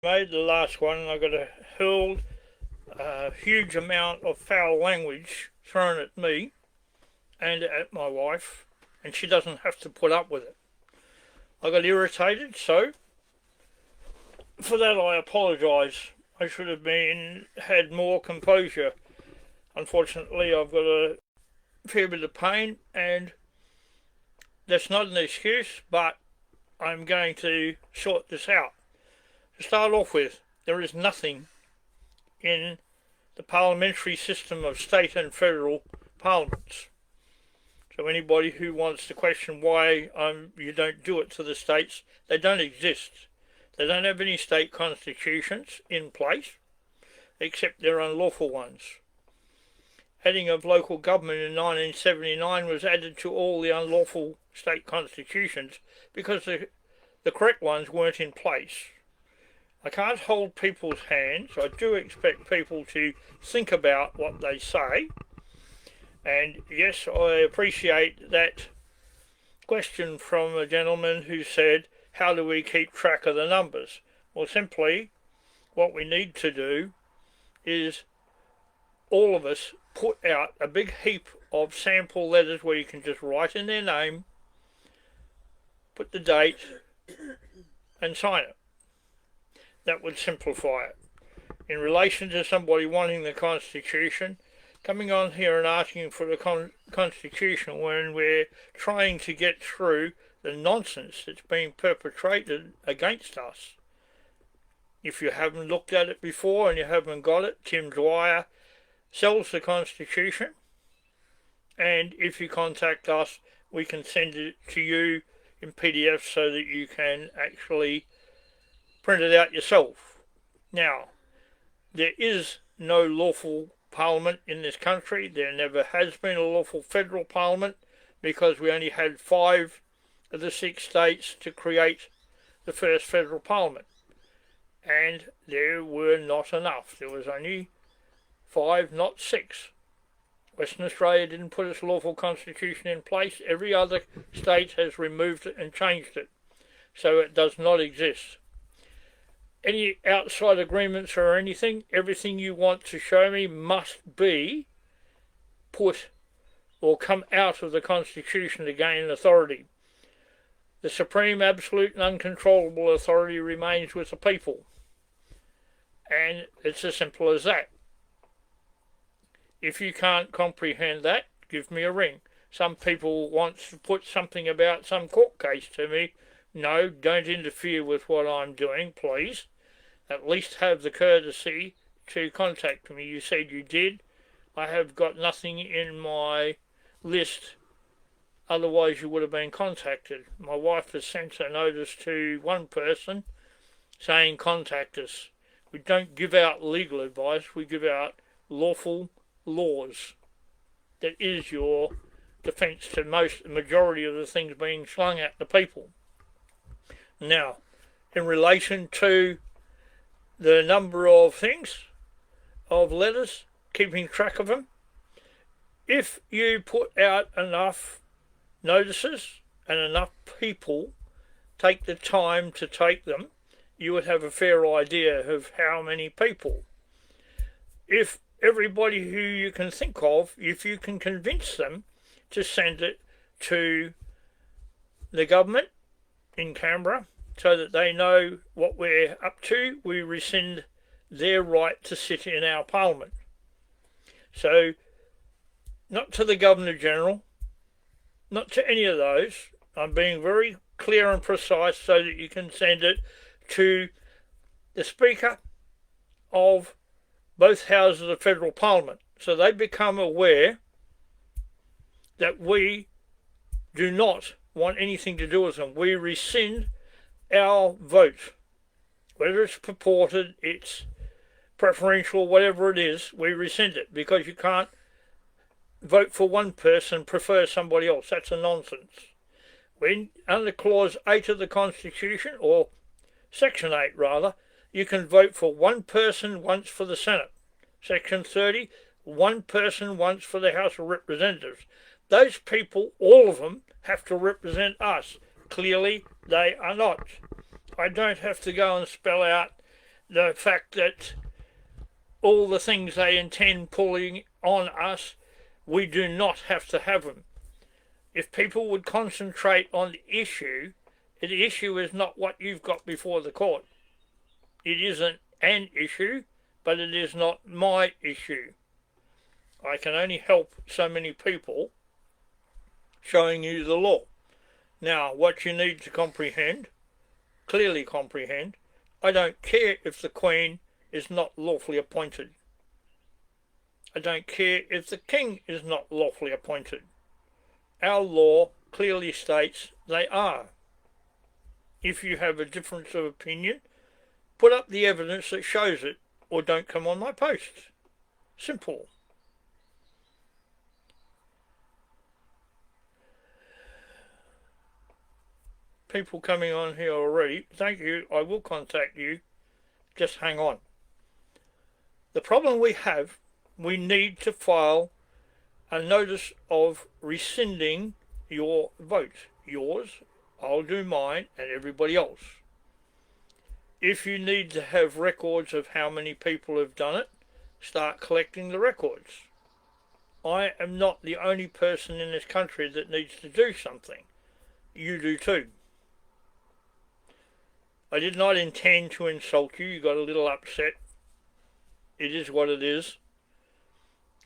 Made the last one, and I got hurled a huge amount of foul language thrown at me and at my wife, and she doesn't have to put up with it. I got irritated, so for that I apologise. I should have had more composure. Unfortunately, I've got a fair bit of pain, and that's not an excuse, but I'm going to sort this out. To start off with, there is nothing in the parliamentary system of state and federal parliaments. So anybody who wants to question why you don't do it to the states, they don't exist. They don't have any state constitutions in place, except their unlawful ones. Adding of local government in 1979 was added to all the unlawful state constitutions because the correct ones weren't in place. I can't hold people's hands. I do expect people to think about what they say. And yes, I appreciate that question from a gentleman who said, how do we keep track of the numbers? Well, simply, what we need to do is all of us put out a big heap of sample letters where you can just write in their name, put the date, and sign it. That would simplify it. In relation to somebody wanting the Constitution, coming on here and asking for the Constitution when we're trying to get through the nonsense that's being perpetrated against us. If you haven't looked at it before and you haven't got it, Tim Dwyer sells the Constitution, and if you contact us, we can send it to you in PDF so that you can actually print it out yourself. Now, there is no lawful parliament in this country. There never has been a lawful federal parliament because we only had 5 of the 6 states to create the first federal parliament. And there were not enough. There was only 5, not 6. Western Australia didn't put its lawful constitution in place. Every other state has removed it and changed it. So it does not exist. Any outside agreements or anything, everything you want to show me must be put or come out of the Constitution to gain authority. The supreme, absolute and uncontrollable authority remains with the people. And it's as simple as that. If you can't comprehend that, give me a ring. Some people want to put something about some court case to me. No, don't interfere with what I'm doing, please. At least have the courtesy to contact me. You said you did. I have got nothing in my list, otherwise you would have been contacted. My wife has sent a notice to one person saying contact us. We don't give out legal advice, we give out lawful laws. That is your defence to majority of the things being slung at the people. Now, in relation to the number of things, of letters, keeping track of them, if you put out enough notices and enough people take the time to take them, you would have a fair idea of how many people. If everybody who you can think of, if you can convince them to send it to the government in Canberra so that they know what we're up to, we rescind their right to sit in our parliament. So, not to the Governor-General, not to any of those. I'm being very clear and precise so that you can send it to the Speaker of both houses of the federal parliament, so they become aware that we do not want anything to do with them. We rescind our vote, whether it's purported, it's preferential, whatever it is, we rescind it, because you can't vote for one person, prefer somebody else. That's a nonsense. When under clause 8 of the Constitution, or section 8 rather, you can vote for one person once for the Senate. Section 30, one person once for the House of Representatives. Those people, all of them, have to represent us. Clearly, they are not. I don't have to go and spell out the fact that all the things they intend pulling on us, we do not have to have them. If people would concentrate on the issue is not what you've got before the court. It isn't an issue, but it is not my issue. I can only help so many people showing you the law. Now, what you need to comprehend, clearly comprehend, I don't care if the Queen is not lawfully appointed. I don't care if the King is not lawfully appointed. Our law clearly states they are. If you have a difference of opinion, put up the evidence that shows it, or don't come on my post. Simple. People coming on here already. Thank you. I will contact you. Just hang on. The problem we have, we need to file a notice of rescinding your vote. Yours, I'll do mine, and everybody else. If you need to have records of how many people have done it, start collecting the records. I am not the only person in this country that needs to do something. You do too. I did not intend to insult you. You got a little upset. It is what it is.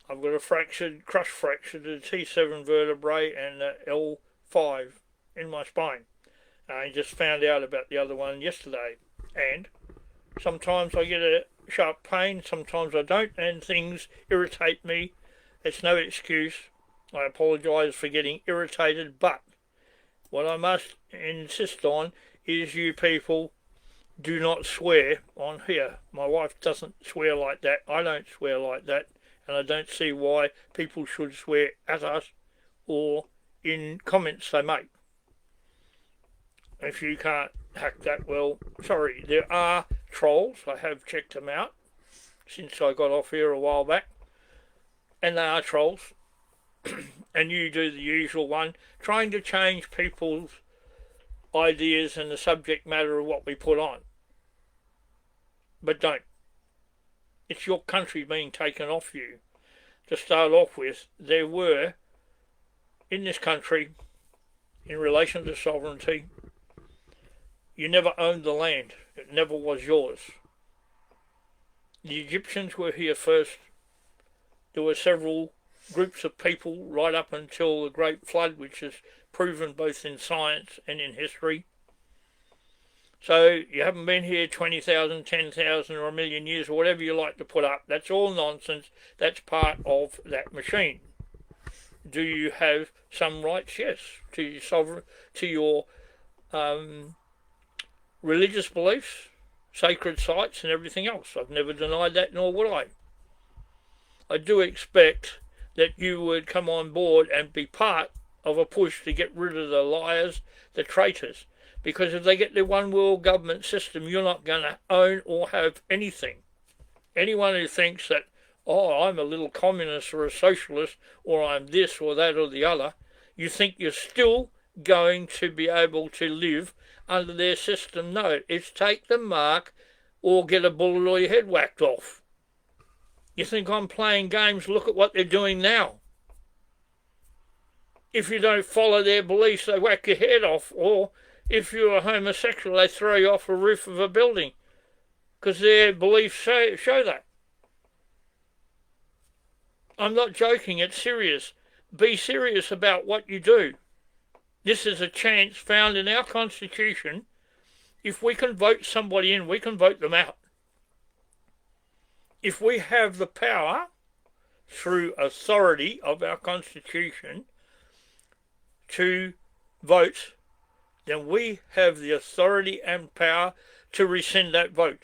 I've got a crush fracture to the T7 vertebrae and L5 in my spine. I just found out about the other one yesterday. And sometimes I get a sharp pain, sometimes I don't, and things irritate me. It's no excuse. I apologise for getting irritated, but what I must insist on is you people do not swear on here. My wife doesn't swear like that. I don't swear like that. And I don't see why people should swear at us or in comments they make. If you can't hack that, well, sorry. There are trolls. I have checked them out since I got off here a while back. And they are trolls. And you do the usual one, trying to change people's ideas and the subject matter of what we put on. But don't. It's your country being taken off you. To start off with, there were, in this country, in relation to sovereignty, you never owned the land. It never was yours. The Egyptians were here first. There were several groups of people right up until the Great Flood, which is proven both in science and in history. So you haven't been here 20,000, 10,000 or a million years or whatever you like to put up. That's all nonsense. That's part of that machine. Do you have some rights? Yes. To your to your religious beliefs, sacred sites and everything else. I've never denied that, nor would I. I do expect that you would come on board and be part of a push to get rid of the liars, the traitors. Because if they get their one world government system, you're not going to own or have anything. Anyone who thinks that, oh, I'm a little communist or a socialist, or I'm this or that or the other, you think you're still going to be able to live under their system. No, it's take the mark or get a bullet or your head whacked off. You think I'm playing games? Look at what they're doing now. If you don't follow their beliefs, they whack your head off, or if you're a homosexual, they throw you off a roof of a building because their beliefs show that. I'm not joking, it's serious. Be serious about what you do. This is a chance found in our Constitution. If we can vote somebody in, we can vote them out. If we have the power, through authority of our Constitution, to vote, then we have the authority and power to rescind that vote.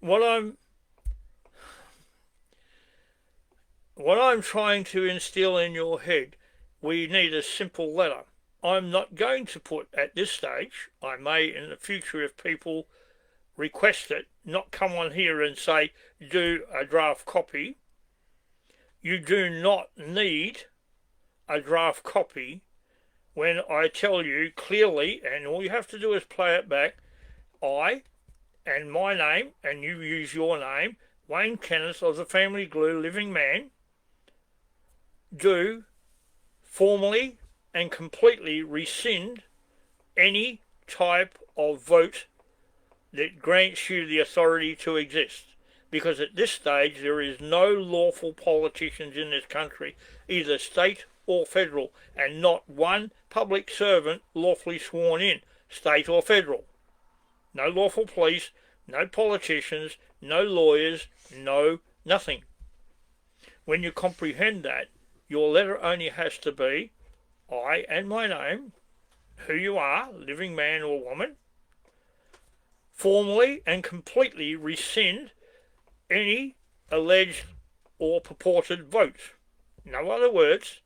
What I'm trying to instill in your head, we need a simple letter. I'm not going to put at this stage, I may in the future if people request it, not come on here and say, do a draft copy. You do not need a draft copy when I tell you clearly, and all you have to do is play it back, I and my name, and you use your name, Wayne Kenneth of the Family Glue Living Man, do formally and completely rescind any type of vote that grants you the authority to exist. Because at this stage there is no lawful politicians in this country, either state or federal, and not one public servant lawfully sworn in, state or federal. No lawful police, no politicians, no lawyers, no nothing. When you comprehend that, your letter only has to be I and my name, who you are, living man or woman, formally and completely rescind any alleged or purported vote. No other words,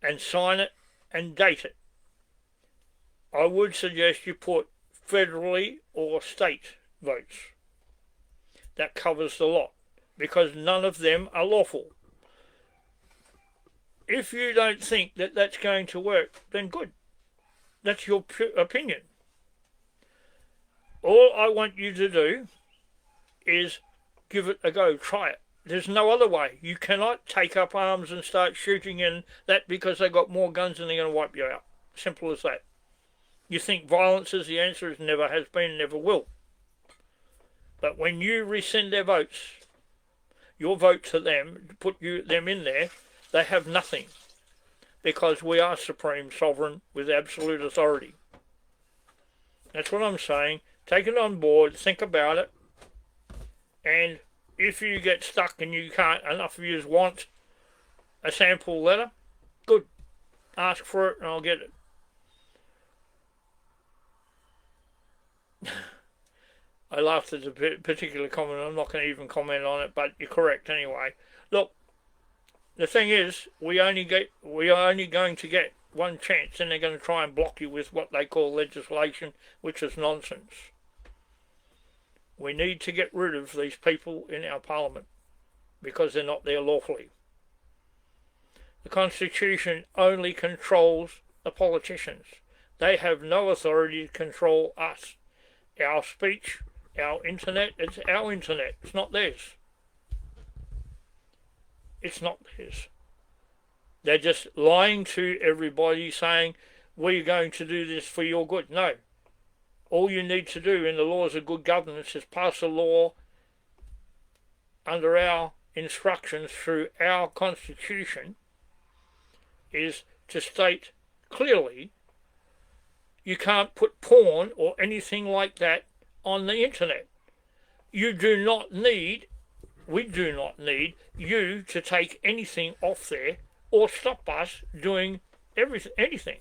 and sign it and date it. I would suggest you put federally or state votes. That covers the lot, because none of them are lawful. If you don't think that that's going to work, then good. That's your opinion. All I want you to do is give it a go, try it. There's no other way. You cannot take up arms and start shooting in that because they've got more guns and they're going to wipe you out. Simple as that. You think violence is the answer? It never has been, never will. But when you rescind their votes, your vote to them, put them in there, they have nothing. Because we are supreme sovereign with absolute authority. That's what I'm saying. Take it on board, think about it, and if you get stuck and you can't, enough of you want a sample letter, good. Ask for it and I'll get it. I laughed at the particular comment. I'm not going to even comment on it, but you're correct anyway. Look, the thing is, we are only going to get one chance, and they're going to try and block you with what they call legislation, which is nonsense. We need to get rid of these people in our parliament because they're not there lawfully. The Constitution only controls the politicians. They have no authority to control us. Our speech, our internet, it's our internet. It's not theirs. It's not theirs. They're just lying to everybody saying, we're going to do this for your good. No. All you need to do in the laws of good governance is pass a law under our instructions through our Constitution, is to state clearly you can't put porn or anything like that on the internet. You do not need, we do not need you to take anything off there or stop us doing anything.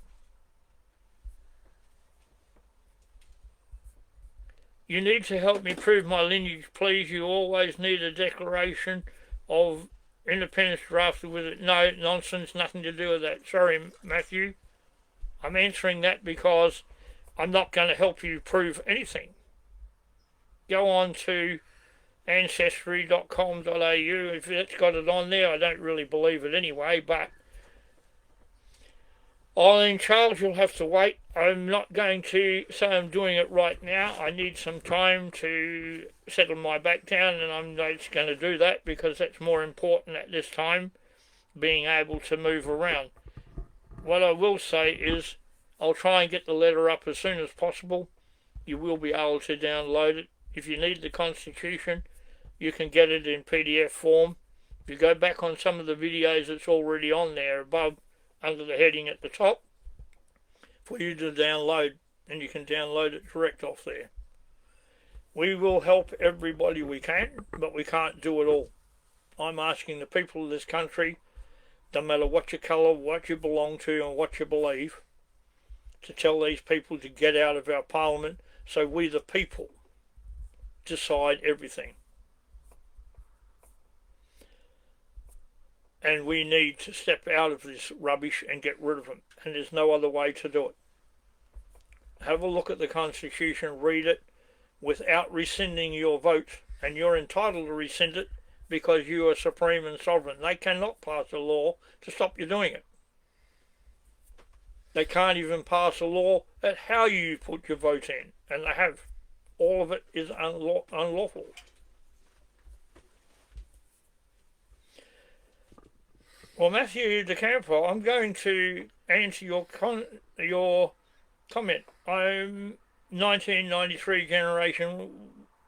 You need to help me prove my lineage, please. You always need a declaration of independence drafted with it. No, nonsense, nothing to do with that. Sorry, Matthew. I'm answering that because I'm not going to help you prove anything. Go on to ancestry.com.au. If that's got it on there, I don't really believe it anyway, but Eileen Charles, you'll have to wait. I'm not going to say I'm doing it right now. I need some time to settle my back down, and I'm just going to do that because that's more important at this time, being able to move around. What I will say is I'll try and get the letter up as soon as possible. You will be able to download it. If you need the Constitution, you can get it in PDF form. If you go back on some of the videos, it's already on there above, under the heading at the top, for you to download, and you can download it direct off there. We will help everybody we can, but we can't do it all. I'm asking the people of this country, no matter what your colour, what you belong to and what you believe, to tell these people to get out of our parliament so we the people decide everything. And we need to step out of this rubbish and get rid of them. And there's no other way to do it. Have a look at the Constitution, read it, without rescinding your vote. And you're entitled to rescind it because you are supreme and sovereign. They cannot pass a law to stop you doing it. They can't even pass a law at how you put your vote in. And they have. all of it is unlawful. Well, Matthew DeCampo, I'm going to answer your comment. I'm 1993 generation.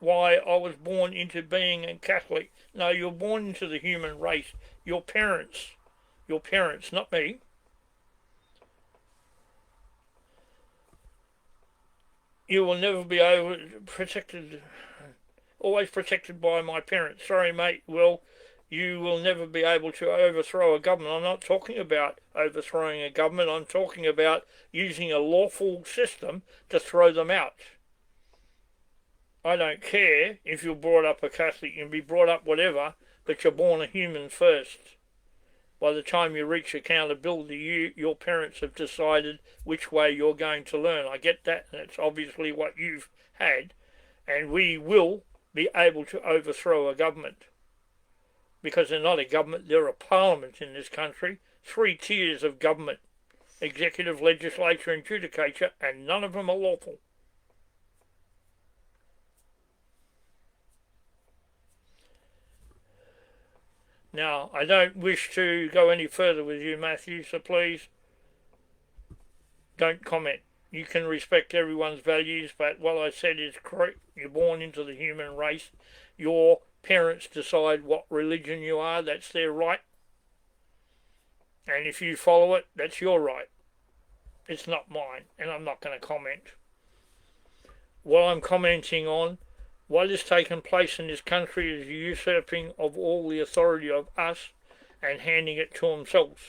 Why I was born into being a Catholic. No, you're born into the human race. Your parents, not me. You will never be always protected by my parents. Sorry, mate. Well, you will never be able to overthrow a government. I'm not talking about overthrowing a government. I'm talking about using a lawful system to throw them out. I don't care if you're brought up a Catholic. You can be brought up whatever, but you're born a human first. By the time you reach accountability, your parents have decided which way you're going to learn. I get that, and it's obviously what you've had. And we will be able to overthrow a government. Because they're not a government, they're a parliament in this country. 3 tiers of government. Executive, legislature and judicature, and none of them are lawful. Now, I don't wish to go any further with you, Matthew, so please don't comment. You can respect everyone's values, but what I said is correct. You're born into the human race. Your parents decide what religion you are. That's their right. And if you follow it, that's your right. It's not mine, and I'm not going to comment. What I'm commenting on, what has taken place in this country is the usurping of all the authority of us and handing it to themselves.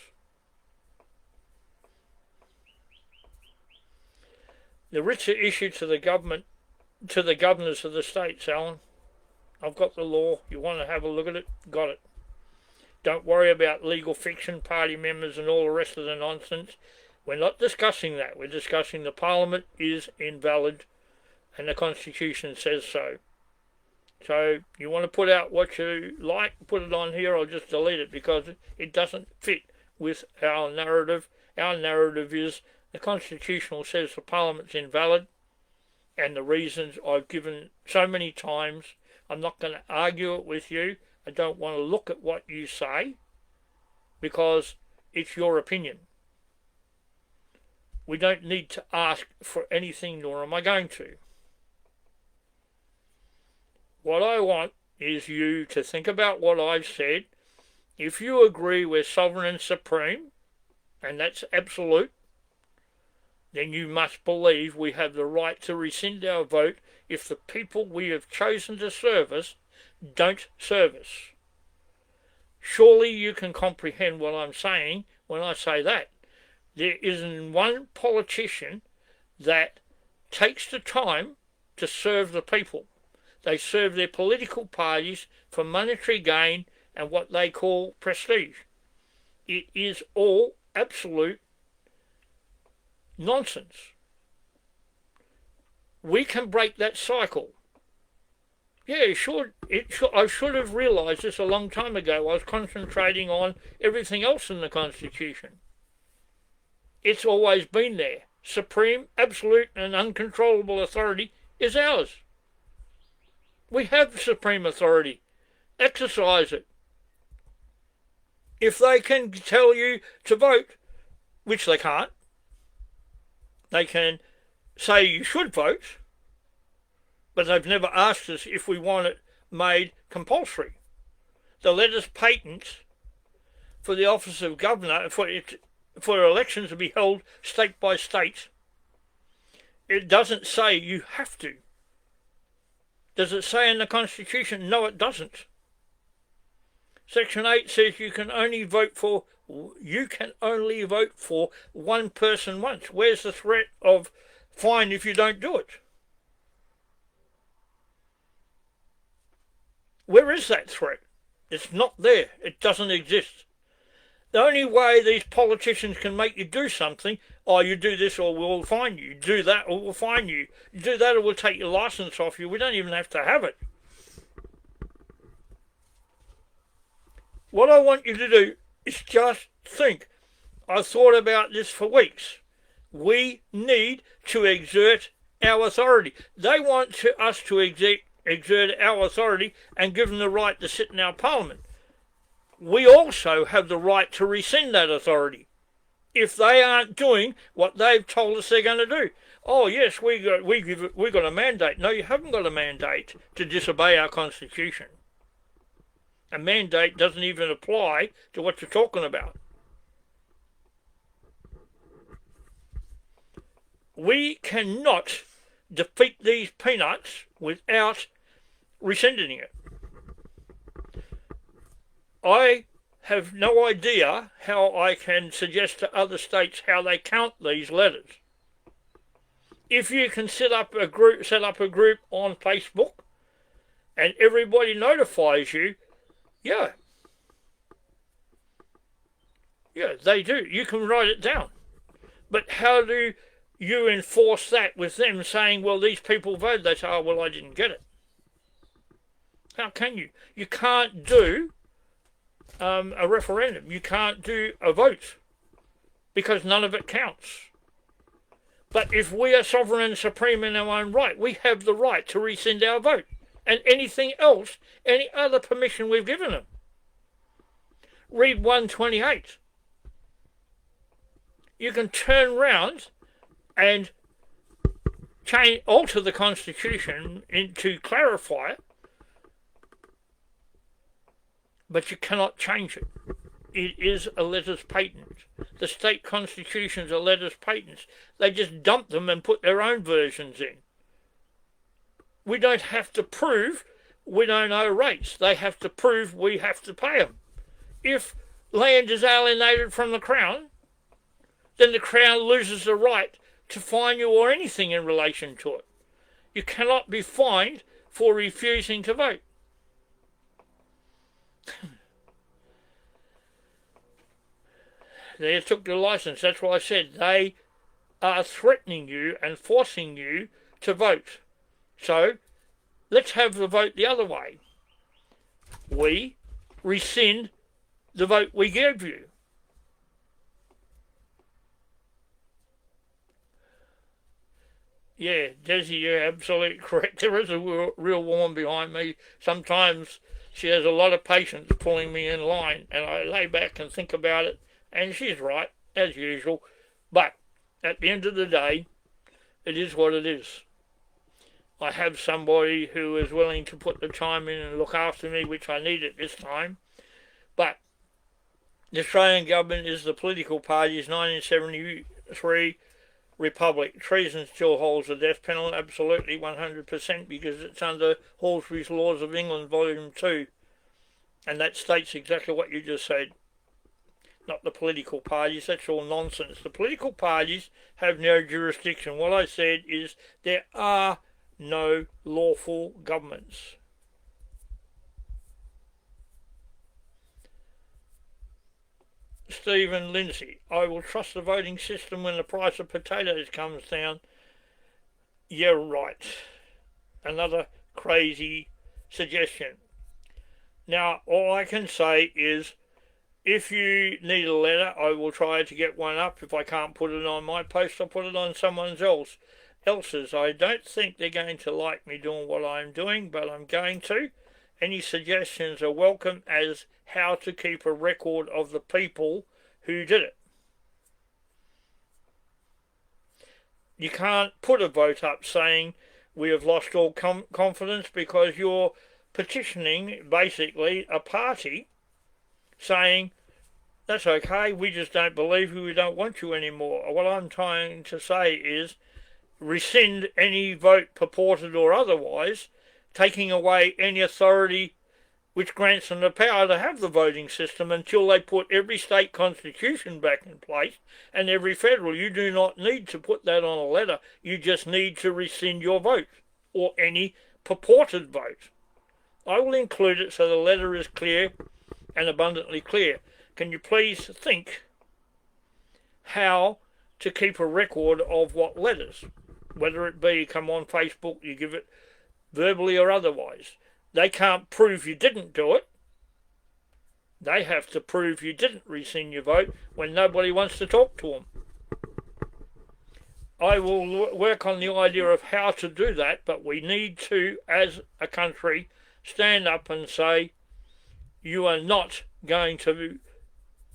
The writs are issued to the government, to the governors of the states, Alan. I've got the law. You want to have a look at it? Got it. Don't worry about legal fiction, party members and all the rest of the nonsense. We're not discussing that. We're discussing the Parliament is invalid and the Constitution says so. So you want to put out what you like, put it on here, I'll just delete it because it doesn't fit with our narrative. Our narrative is the Constitution says the Parliament's invalid, and the reasons I've given so many times. I'm not going to argue it with you. I don't want to look at what you say because it's your opinion. We don't need to ask for anything, nor am I going to. What I want is you to think about what I've said. If you agree we're sovereign and supreme, and that's absolute, then you must believe we have the right to rescind our vote if the people we have chosen to serve us don't serve us. Surely you can comprehend what I'm saying when I say that. There isn't one politician that takes the time to serve the people. They serve their political parties for monetary gain and what they call prestige. It is all absolute nonsense. We can break that cycle. Yeah, I should have realised this a long time ago. I was concentrating on everything else in the Constitution. It's always been there. Supreme, absolute and uncontrollable authority is ours. We have supreme authority. Exercise it. If they can tell you to vote, which they can't, they can say you should vote, but they've never asked us if we want it made compulsory. They let us patent for the office of governor, for elections to be held state by state. It doesn't say you have to. Does it say in the Constitution? No, it doesn't. Section 8 says you can only vote for one person once. Where's the threat of fine if you don't do it? Where is that threat? It's not there. It doesn't exist. The only way these politicians can make you do something, you do this or we'll fine you. Do that or we'll fine you. You do that or we'll take your licence off you. We don't even have to have it. What I want you to do is just think. I've thought about this for weeks. We need to exert our authority. They want us to exert our authority and give them the right to sit in our parliament. We also have the right to rescind that authority if they aren't doing what they've told us they're going to do. Oh yes, we got a mandate. No, you haven't got a mandate to disobey our constitution. A mandate doesn't even apply to what you're talking about. We cannot defeat these peanuts without rescinding it. I have no idea how I can suggest to other states how they count these letters. If you can set up a group on Facebook and everybody notifies you, yeah, they do. You can write it down. But how do you enforce that with them saying, well, these people voted? They say, oh, well, I didn't get it. How can you? You can't do a referendum. You can't do a vote because none of it counts. But if we are sovereign and supreme in our own right, we have the right to rescind our vote and anything else, any other permission we've given them. Read 128. You can turn round and alter the Constitution to clarify it, but you cannot change it. It is a letters patent. The state constitutions are letters patents. They just dump them and put their own versions in. We don't have to prove we don't owe rates. They have to prove we have to pay them. If land is alienated from the Crown, then the Crown loses the right to fine you or anything in relation to it. You cannot be fined for refusing to vote. They took the licence. That's why I said they are threatening you and forcing you to vote. So let's have the vote the other way. We rescind the vote we gave you. Yeah, Desi, you're absolutely correct. There is a real woman behind me. Sometimes she has a lot of patience pulling me in line, and I lay back and think about it, and she's right, as usual. But at the end of the day, it is what it is. I have somebody who is willing to put the time in and look after me, which I need at this time. But the Australian government is the political party's 1973 republic. Treason still holds the death penalty, absolutely 100%, because it's under Halsbury's Laws of England, Volume 2. And that states exactly what you just said. Not the political parties, that's all nonsense. The political parties have no jurisdiction. What I said is there are no lawful governments. Stephen Lindsay, I will trust the voting system when the price of potatoes comes down. Yeah, right. Another crazy suggestion. Now, all I can say is, if you need a letter, I will try to get one up. If I can't put it on my post, I'll put it on someone else's. I don't think they're going to like me doing what I'm doing, but I'm going to. Any suggestions are welcome as how to keep a record of the people who did it. You can't put a vote up saying we have lost all confidence, because you're petitioning basically a party saying that's okay, we just don't believe you, we don't want you anymore. What I'm trying to say is rescind any vote, purported or otherwise, taking away any authority which grants them the power to have the voting system until they put every state constitution back in place and every federal. You do not need to put that on a letter. You just need to rescind your vote or any purported vote. I will include it so the letter is clear and abundantly clear. Can you please think how to keep a record of what letters, whether it be come on Facebook, you give it verbally or otherwise. They can't prove you didn't do it. They have to prove you didn't rescind your vote when nobody wants to talk to them. I will work on the idea of how to do that, but we need to, as a country, stand up and say, you are not going to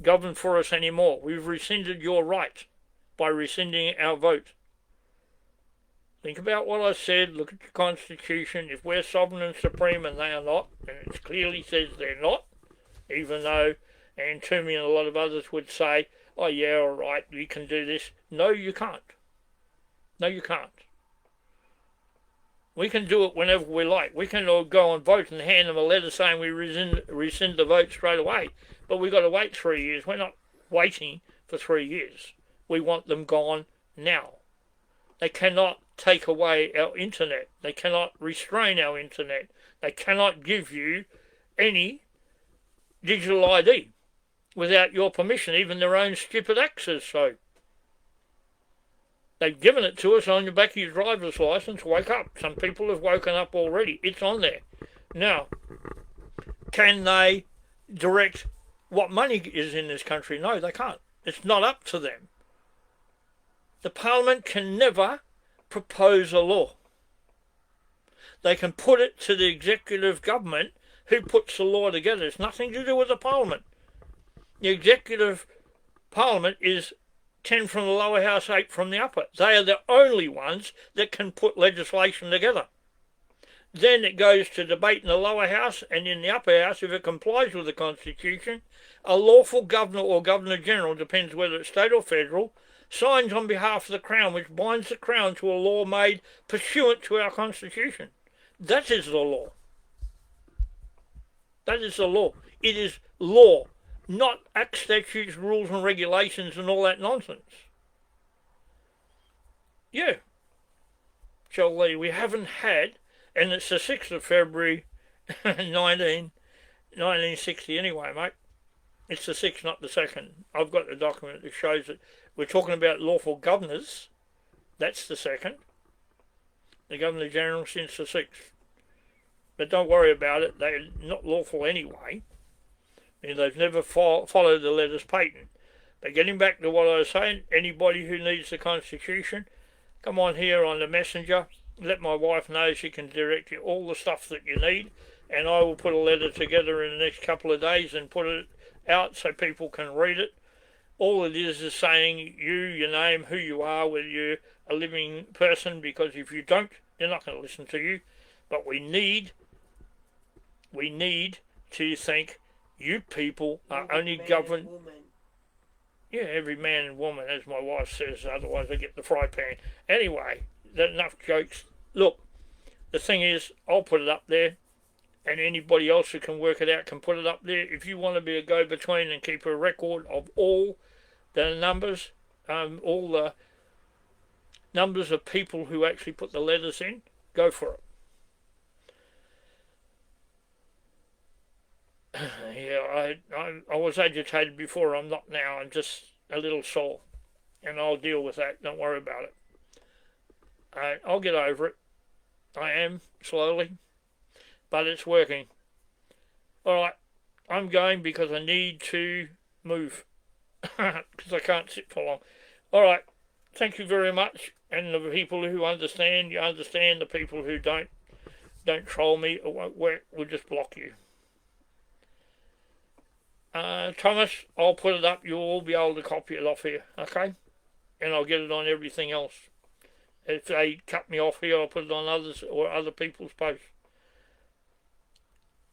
govern for us anymore. We've rescinded your right by rescinding our vote. Think about what I said, look at the Constitution. If we're sovereign and supreme and they are not, and it clearly says they're not, even though and Toomey and a lot of others would say, oh yeah, all right, you can do this. No, you can't. No, you can't. We can do it whenever we like. We can all go and vote and hand them a letter saying we rescind the vote straight away. But we've got to wait 3 years. We're not waiting for 3 years. We want them gone now. They cannot take away our internet. They cannot restrain our internet. They cannot give you any digital ID without your permission. Even their own stupid acts says so. They've given it to us on the back of your driver's license. Wake up. Some people have woken up already. It's on there. Now, can they direct what money is in this country? No, they can't. It's not up to them. The Parliament can never propose a law. They can put it to the executive government who puts the law together. It's nothing to do with the Parliament. The executive Parliament is 10 from the lower house, 8 from the upper. They are the only ones that can put legislation together. Then it goes to debate in the lower house, and in the upper house, if it complies with the Constitution, a lawful governor or governor-general, depends whether it's state or federal, signs on behalf of the Crown, which binds the Crown to a law made pursuant to our Constitution. That is the law. That is the law. It is law, not act, statutes, rules and regulations and all that nonsense. Yeah. Jolie, we haven't had, and it's the 6th of February 1960 anyway, mate. It's the 6th, not the 2nd. I've got the document that shows it. We're talking about lawful governors. That's the 2nd. The Governor-General since the 6th. But don't worry about it. They're not lawful anyway. And they've never followed the letters patent. But getting back to what I was saying, anybody who needs the Constitution, come on here on the messenger. Let my wife know she can direct you all the stuff that you need. And I will put a letter together in the next couple of days and put it out so people can read it. All it is saying you, your name, who you are, whether you're a living person, because if you don't, they're not going to listen to you. But we need to think you people are only governed. Yeah, every man and woman, as my wife says, otherwise I get the fry pan. Anyway, enough jokes. Look, the thing is, I'll put it up there, and anybody else who can work it out can put it up there. If you want to be a go-between and keep a record of all the numbers, all the numbers of people who actually put the letters in, go for it. Yeah, I was agitated before. I'm not now. I'm just a little sore, and I'll deal with that. Don't worry about it. I'll get over it. I am, slowly, but it's working. All right, I'm going because I need to move, because I can't sit for long. All right, thank you very much, and the people who understand, you understand. The people who don't troll me. It won't work. We'll just block you. Thomas, I'll put it up. You'll all be able to copy it off here, okay? And I'll get it on everything else. If they cut me off here, I'll put it on others or other people's posts.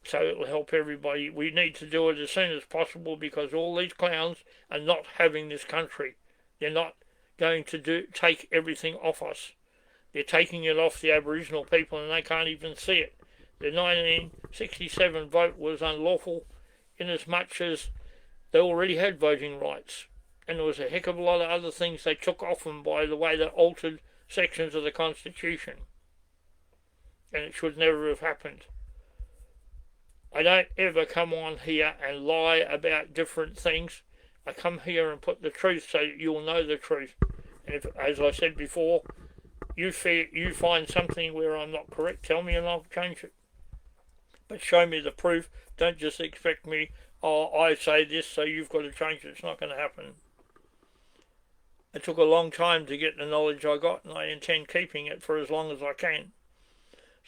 So it'll help everybody. We need to do it as soon as possible because all these clowns are not having this country. They're not going to take everything off us. They're taking it off the Aboriginal people and they can't even see it. The 1967 vote was unlawful, in as much as they already had voting rights. And there was a heck of a lot of other things they took off them by the way they altered sections of the Constitution. And it should never have happened. I don't ever come on here and lie about different things. I come here and put the truth so that you'll know the truth. And if, as I said before, you find something where I'm not correct, tell me and I'll change it. But show me the proof. Don't just expect me, oh, I say this, so you've got to change it. It's not going to happen. It took a long time to get the knowledge I got, and I intend keeping it for as long as I can.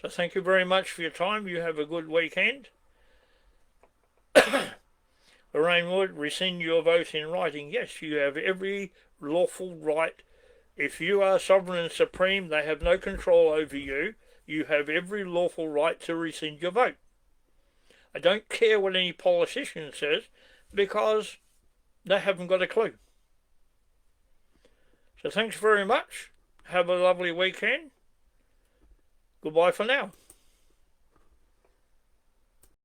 So thank you very much for your time. You have a good weekend. Lorraine Wood, rescind your vote in writing. Yes, you have every lawful right. If you are sovereign and supreme, they have no control over you. You have every lawful right to rescind your vote. I don't care what any politician says, because they haven't got a clue. So thanks very much. Have a lovely weekend. Goodbye for now.